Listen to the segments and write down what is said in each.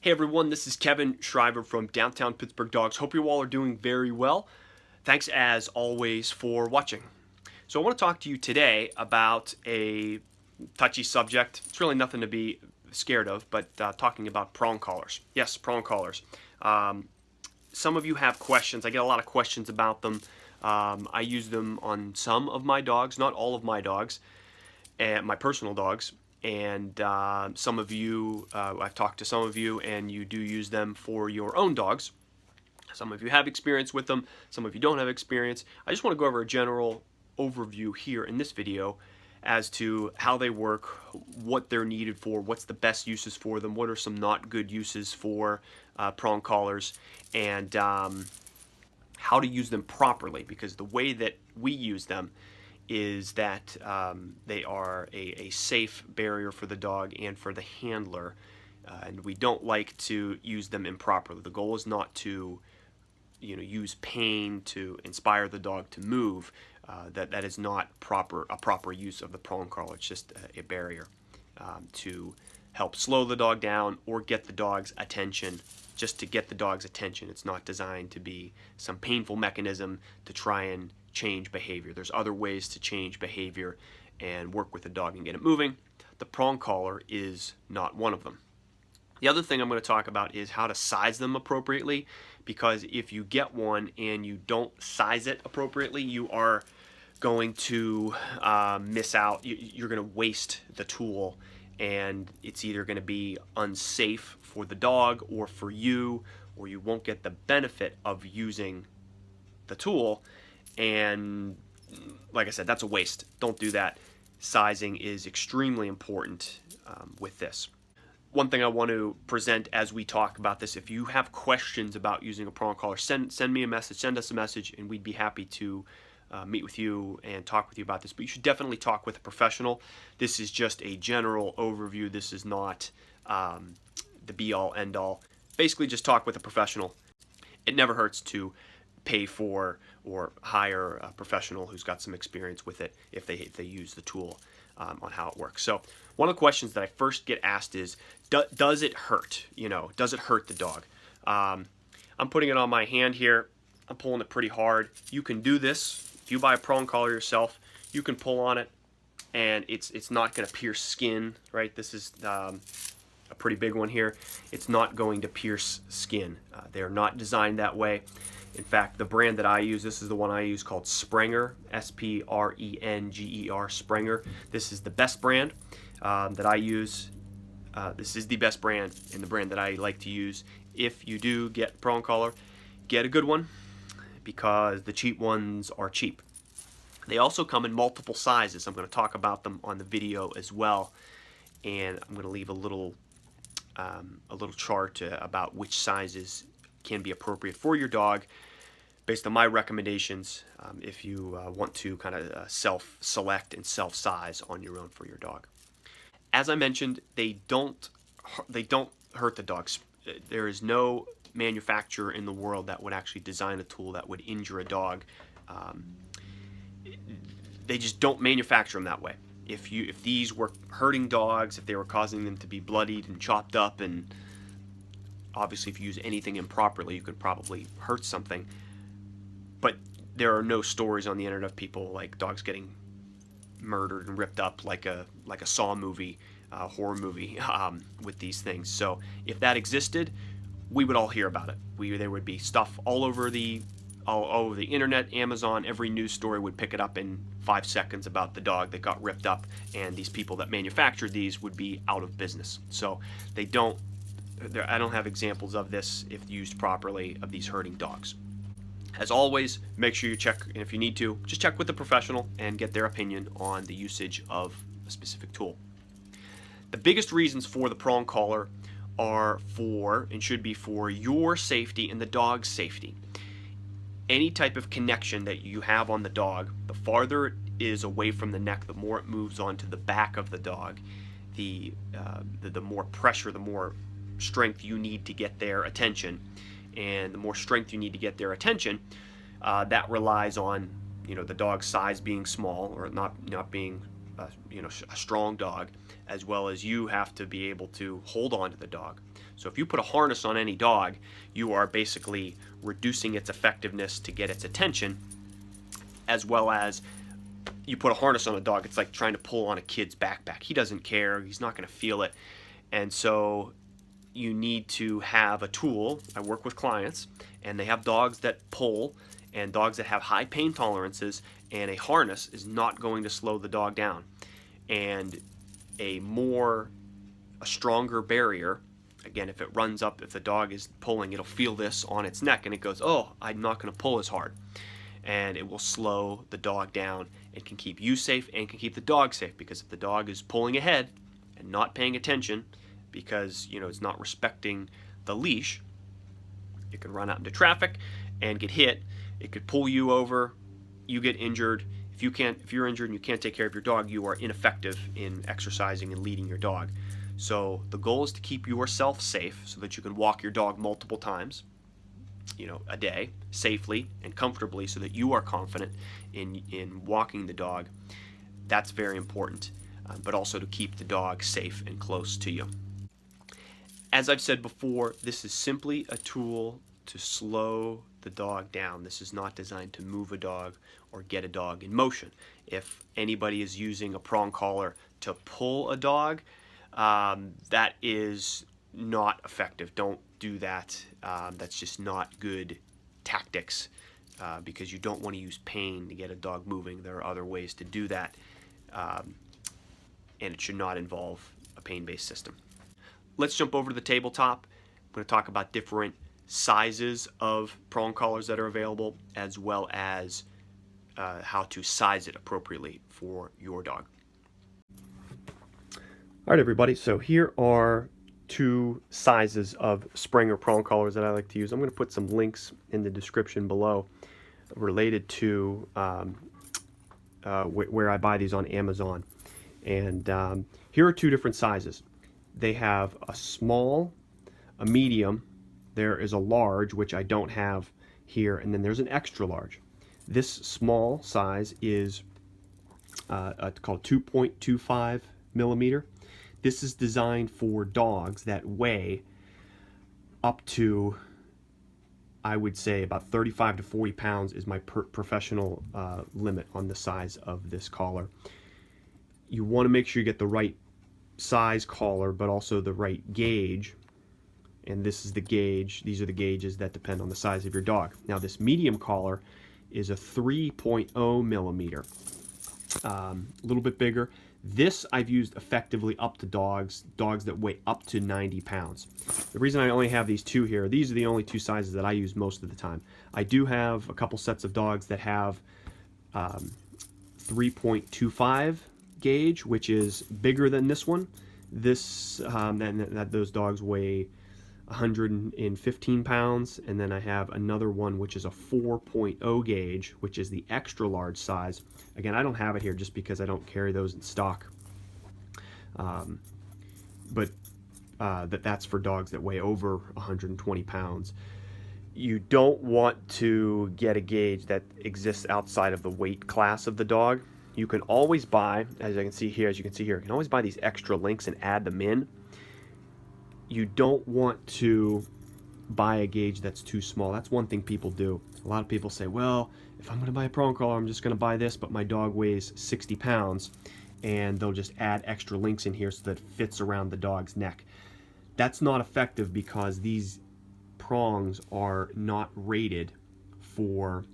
Hey everyone, this is Kevin Shriver from Downtown Pittsburgh Dogs. Hope you all are doing very well. Thanks as always for watching. So I want to talk to you today about a touchy subject. It's really nothing to be scared of, but talking about prong collars. Yes, prong collars. Some of you have questions. I get a lot of questions about them. I use them on some of my dogs, not all of my dogs, and my personal dogs. And some of you, I've talked to some of you, and you do use them for your own dogs. Some of you have experience with them, some of you don't have experience. I just want to go over a general overview here in this video as to how they work, what they're needed for, what's the best uses for them, what are some not good uses for prong collars, and how to use them properly, because the way that we use them is that they are a safe barrier for the dog and for the handler, and we don't like to use them improperly. The goal is not to use pain to inspire the dog to move. That is not a proper use of the prong collar. It's just a barrier to help slow the dog down or get the dog's attention, just to get the dog's attention. It's not designed to be some painful mechanism to try and change behavior. There's other ways to change behavior and work with the dog and get it moving. The prong collar is not one of them. The other thing I'm going to talk about is how to size them appropriately, because if you get one and you don't size it appropriately, you are going to miss out. You're going to waste the tool, and it's either going to be unsafe for the dog or for you, or you won't get the benefit of using the tool. And like I said, that's a waste. Don't do that. Sizing is extremely important with this. One thing I want to present as we talk about this, if you have questions about using a prong collar, send me a message, send us a message, and we'd be happy to meet with you and talk with you about this. But you should definitely talk with a professional. This is just a general overview. This is not the be-all, end-all. Basically, just talk with a professional. It never hurts to pay for or hire a professional who's got some experience with it if they use the tool on how it works. So one of the questions that I first get asked is, does it hurt? Does it hurt the dog? I'm putting it on my hand here. I'm pulling it pretty hard. You can do this. If you buy a prong collar yourself, you can pull on it, and it's not going to pierce skin, right? This is a pretty big one here. It's not going to pierce skin. They're not designed that way. In fact, the brand that I use, this is the one I use, called Sprenger, S-P-R-E-N-G-E-R, Sprenger. This is the best brand that I use. This is the best brand and the brand that I like to use. If you do get prong collar, get a good one, because the cheap ones are cheap. They also come in multiple sizes. I'm going to talk about them on the video as well, and I'm going to leave a little chart about which sizes can be appropriate for your dog based on my recommendations, if you want to kind of self-select and self-size on your own for your dog. As I mentioned, they don't hurt the dogs. There is no manufacturer in the world that would actually design a tool that would injure a dog. They just don't manufacture them that way. If these were hurting dogs, if they were causing them to be bloodied and chopped up, and obviously if you use anything improperly, you could probably hurt something. But there are no stories on the internet of people like dogs getting murdered and ripped up like a Saw movie, horror movie, with these things. So if that existed, we would all hear about it. There would be stuff all over the internet, Amazon. Every news story would pick it up in 5 seconds about the dog that got ripped up, and these people that manufactured these would be out of business. So I don't have examples of this, if used properly, of these hurting dogs. As always, make sure you check, and if you need to, just check with a professional and get their opinion on the usage of a specific tool. The biggest reasons for the prong collar are for, and should be for, your safety and the dog's safety. Any type of connection that you have on the dog, the farther it is away from the neck, the more it moves onto the back of the dog, the more pressure, the more strength you need to get their attention. And the more strength you need to get their attention, that relies on the dog's size being small or not being a strong dog, as well as you have to be able to hold on to the dog. So if you put a harness on any dog, you are basically reducing its effectiveness to get its attention, as well as you put a harness on a dog, it's like trying to pull on a kid's backpack. He doesn't care, he's not going to feel it. And so you need to have a tool. I work with clients, and they have dogs that pull and dogs that have high pain tolerances, and a harness is not going to slow the dog down. And a stronger barrier, again, if it runs up, if the dog is pulling, it'll feel this on its neck, and it goes, oh, I'm not going to pull as hard. And it will slow the dog down. It can keep you safe and can keep the dog safe, because if the dog is pulling ahead and not paying attention because it's not respecting the leash, it could run out into traffic and get hit. It could pull you over, you get injured. If you're injured and you can't take care of your dog, you are ineffective in exercising and leading your dog. So the goal is to keep yourself safe so that you can walk your dog multiple times a day safely and comfortably, so that you are confident in walking the dog. That's very important, but also to keep the dog safe and close to you. As I've said before, this is simply a tool to slow the dog down. This is not designed to move a dog or get a dog in motion. If anybody is using a prong collar to pull a dog, that is not effective. Don't do that. That's just not good tactics, because you don't want to use pain to get a dog moving. There are other ways to do that, and it should not involve a pain-based system. Let's jump over to the tabletop. I'm going to talk about different sizes of prong collars that are available, as well as how to size it appropriately for your dog. All right, everybody, so here are two sizes of spring or prong collars that I like to use. I'm going to put some links in the description below related to where I buy these on Amazon. And here are two different sizes. They have a small, a medium, there is a large, which I don't have here, and then there's an extra large. This small size is called 2.25 millimeter. This is designed for dogs that weigh up to, I would say, about 35 to 40 pounds is my professional limit on the size of this collar. You want to make sure you get the right size collar, but also the right gauge. And this is the gauge. These are the gauges that depend on the size of your dog. Now, this medium collar is a 3.0 millimeter, a little bit bigger. This I've used effectively up to dogs that weigh up to 90 pounds. The reason I only have these two here, these are the only two sizes that I use most of the time. I do have a couple sets of dogs that have 3.25 gauge, which is bigger than this one. Those dogs weigh 115 pounds, and then I have another one which is a 4.0 gauge, which is the extra large size. Again, I don't have it here just because I don't carry those in stock, that's for dogs that weigh over 120 pounds. You don't want to get a gauge that exists outside of the weight class of the dog. You can always buy, as you can see here, you can always buy these extra links and add them in. You don't want to buy a gauge that's too small. That's one thing people do. A lot of people say, well, if I'm going to buy a prong collar, I'm just going to buy this, but my dog weighs 60 pounds, and they'll just add extra links in here so that it fits around the dog's neck. That's not effective because these prongs are not rated for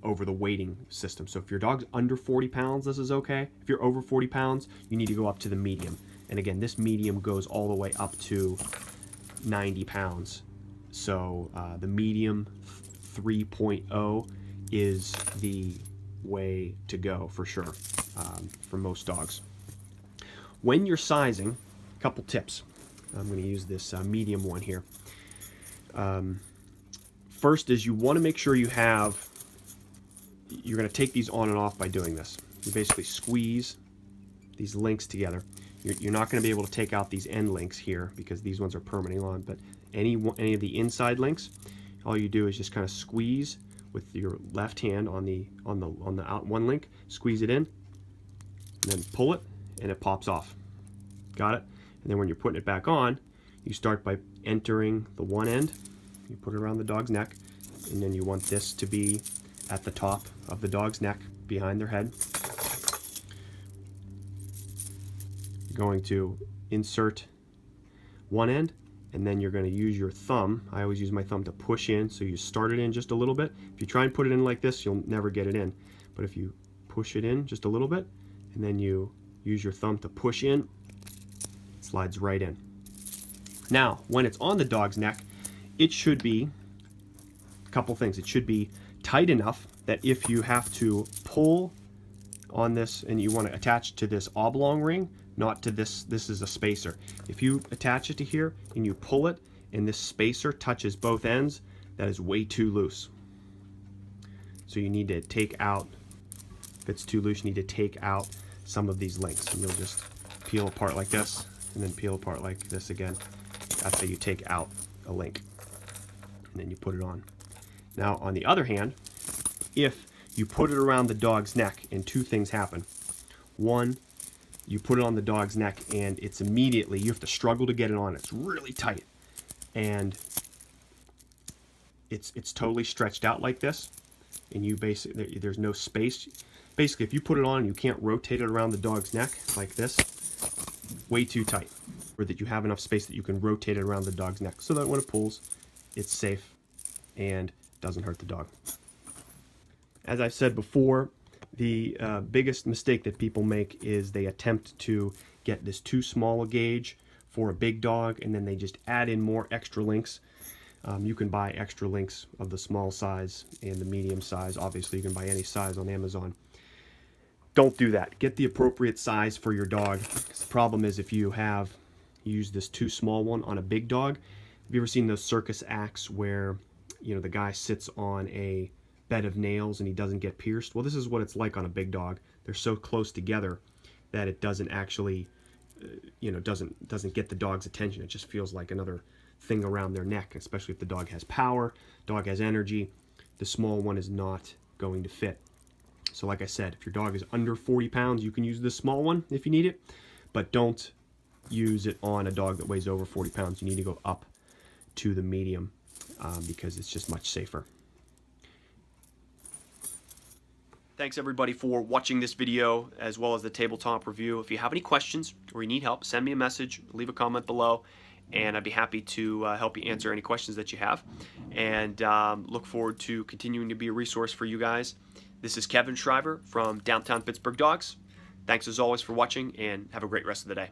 over the weighting system. So if your dog's under 40 pounds, this is okay. If you're over 40 pounds, you need to go up to the medium. And again, this medium goes all the way up to 90 pounds. So the medium 3.0 is the way to go for sure for most dogs. When you're sizing, a couple tips. I'm going to use this medium one here. First is you want to make sure you're going to take these on and off by doing this. You basically squeeze these links together. You're not going to be able to take out these end links here because these ones are permanently on, but any of the inside links, all you do is just kind of squeeze with your left hand on the out one link, squeeze it in, and then pull it, and it pops off. Got it? And then when you're putting it back on, you start by entering the one end. You put it around the dog's neck, and then you want this to be at the top of the dog's neck, behind their head. You're going to insert one end, and then you're going to use your thumb. I always use my thumb to push in, so you start it in just a little bit. If you try and put it in like this, you'll never get it in. But if you push it in just a little bit, and then you use your thumb to push in, it slides right in. Now, when it's on the dog's neck, it should be a couple things. It should be tight enough that if you have to pull on this and you want to attach to this oblong ring, not to this is a spacer. If you attach it to here and you pull it and this spacer touches both ends, that is way too loose. So you need to take out, if it's too loose, you need to take out some of these links. And you'll just peel apart like this and then peel apart like this again. That's how you take out a link. And then you put it on. Now on the other hand, if you put it around the dog's neck and two things happen. One, you put it on the dog's neck and it's immediately, you have to struggle to get it on. It's really tight. And it's totally stretched out like this. And you basically, there's no space. Basically, if you put it on and you can't rotate it around the dog's neck like this, way too tight. Or that you have enough space that you can rotate it around the dog's neck so that when it pulls, it's safe and doesn't hurt the dog. As I've said before, the biggest mistake that people make is they attempt to get this too small a gauge for a big dog, and then they just add in more extra links. You can buy extra links of the small size and the medium size. Obviously, you can buy any size on Amazon. Don't do that. Get the appropriate size for your dog. 'Cause the problem is if you use this too small one on a big dog. Have you ever seen those circus acts where, you know, the guy sits on a bed of nails and he doesn't get pierced? Well, this is what it's like on a big dog. They're so close together that it doesn't actually, doesn't get the dog's attention. It just feels like another thing around their neck, especially if the dog has power, dog has energy. The small one is not going to fit. So like I said, if your dog is under 40 pounds, you can use this small one if you need it, but don't use it on a dog that weighs over 40 pounds. You need to go up to the medium because it's just much safer. Thanks everybody for watching this video as well as the tabletop review. If you have any questions or you need help, send me a message, leave a comment below, and I'd be happy to help you answer any questions that you have. And look forward to continuing to be a resource for you guys. This is Kevin Shriver from Downtown Pittsburgh Dogs. Thanks as always for watching, and have a great rest of the day.